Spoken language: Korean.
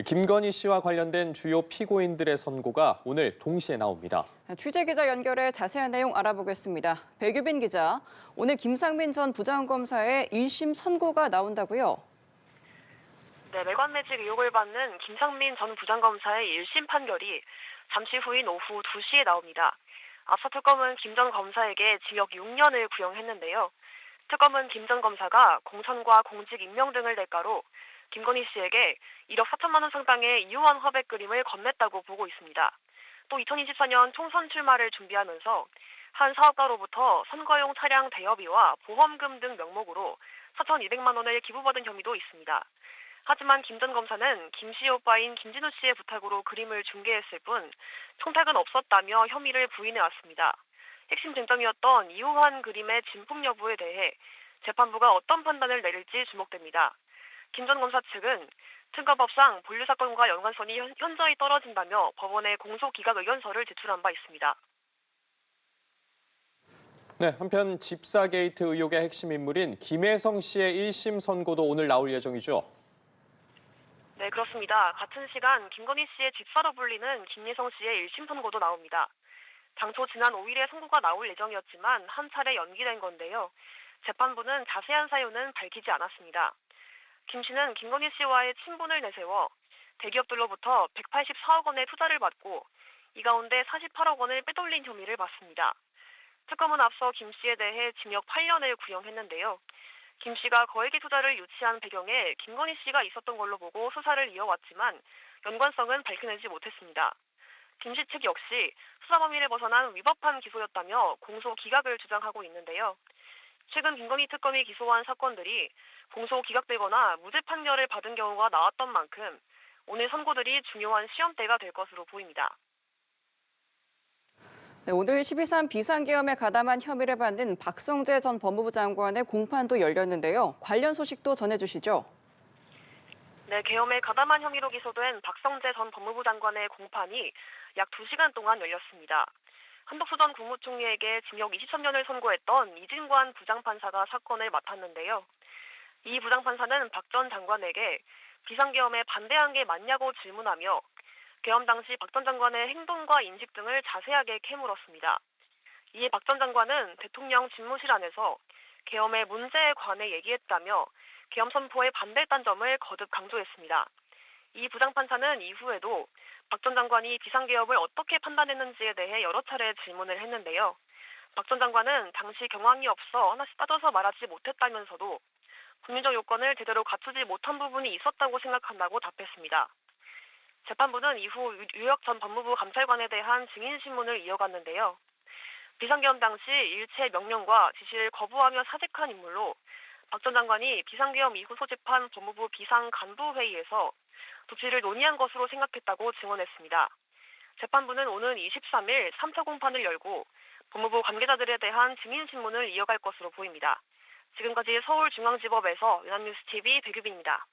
김건희 씨와 관련된 주요 피고인들의 선고가 오늘 동시에 나옵니다. 취재기자 연결해 자세한 내용 알아보겠습니다. 백유빈 기자, 오늘 김상민 전 부장검사의 1심 선고가 나온다고요? 네, 매관매직 의혹을 받는 김상민 전 부장검사의 1심 판결이 잠시 후인 오후 2시에 나옵니다. 앞서 특검은 김 전 검사에게 징역 6년을 구형했는데요. 특검은 김 전 검사가 공천과 공직 임명 등을 대가로 김건희 씨에게 1억 4천만 원 상당의 이유한 화백 그림을 건넸다고 보고 있습니다. 또 2024년 총선 출마를 준비하면서 한 사업가로부터 선거용 차량 대여비와 보험금 등 명목으로 4,200만 원을 기부받은 혐의도 있습니다. 하지만 김 전 검사는 김 씨의 오빠인 김진우 씨의 부탁으로 그림을 중개했을 뿐 청탁은 없었다며 혐의를 부인해왔습니다. 핵심 쟁점이었던 이호환 그림의 진품 여부에 대해 재판부가 어떤 판단을 내릴지 주목됩니다. 김 전 검사 측은 특검법상 본류 사건과 연관성이 현저히 떨어진다며 법원에 공소기각 의견서를 제출한 바 있습니다. 네, 한편 집사 게이트 의혹의 핵심 인물인 김혜성 씨의 1심 선고도 오늘 나올 예정이죠. 네, 그렇습니다. 같은 시간 김건희 씨의 집사로 불리는 김예성 씨의 1심 선고도 나옵니다. 당초 지난 5일에 선고가 나올 예정이었지만 한 차례 연기된 건데요. 재판부는 자세한 사유는 밝히지 않았습니다. 김 씨는 김건희 씨와의 친분을 내세워 대기업들로부터 184억 원의 투자를 받고 이 가운데 48억 원을 빼돌린 혐의를 받습니다. 특검은 앞서 김 씨에 대해 징역 8년을 구형했는데요. 김 씨가 거액의 투자를 유치한 배경에 김건희 씨가 있었던 걸로 보고 수사를 이어왔지만 연관성은 밝혀내지 못했습니다. 김 씨 측 역시 수사 범위를 벗어난 위법한 기소였다며 공소 기각을 주장하고 있는데요. 최근 김건희 특검이 기소한 사건들이 공소 기각되거나 무죄 판결을 받은 경우가 나왔던 만큼 오늘 선고들이 중요한 시험대가 될 것으로 보입니다. 네, 오늘 12.3 비상계엄에 가담한 혐의를 받는 박성재 전 법무부 장관의 공판도 열렸는데요. 관련 소식도 전해주시죠. 네, 계엄에 가담한 혐의로 기소된 박성재 전 법무부 장관의 공판이 약 2시간 동안 열렸습니다. 한덕수 전 국무총리에게 징역 23년을 선고했던 이진관 부장판사가 사건을 맡았는데요. 이 부장판사는 박 전 장관에게 비상계엄에 반대한 게 맞냐고 질문하며 계엄 당시 박 전 장관의 행동과 인식 등을 자세하게 캐물었습니다. 이에 박 전 장관은 대통령 집무실 안에서 계엄의 문제에 관해 얘기했다며 계엄 선포에 반대했다는 점을 거듭 강조했습니다. 이 부장판사는 이후에도 박 전 장관이 비상계엄을 어떻게 판단했는지에 대해 여러 차례 질문을 했는데요. 박 전 장관은 당시 경황이 없어 하나씩 따져서 말하지 못했다면서도 국민적 요건을 제대로 갖추지 못한 부분이 있었다고 생각한다고 답했습니다. 재판부는 이후 유혁 전 법무부 감찰관에 대한 증인신문을 이어갔는데요. 비상계엄 당시 일체 명령과 지시를 거부하며 사직한 인물로 박 전 장관이 비상계엄 이후 소집한 법무부 비상간부회의에서 조치를 논의한 것으로 생각했다고 증언했습니다. 재판부는 오는 23일 3차 공판을 열고 법무부 관계자들에 대한 증인신문을 이어갈 것으로 보입니다. 지금까지 서울중앙지법에서 연합뉴스TV 백유빈입니다.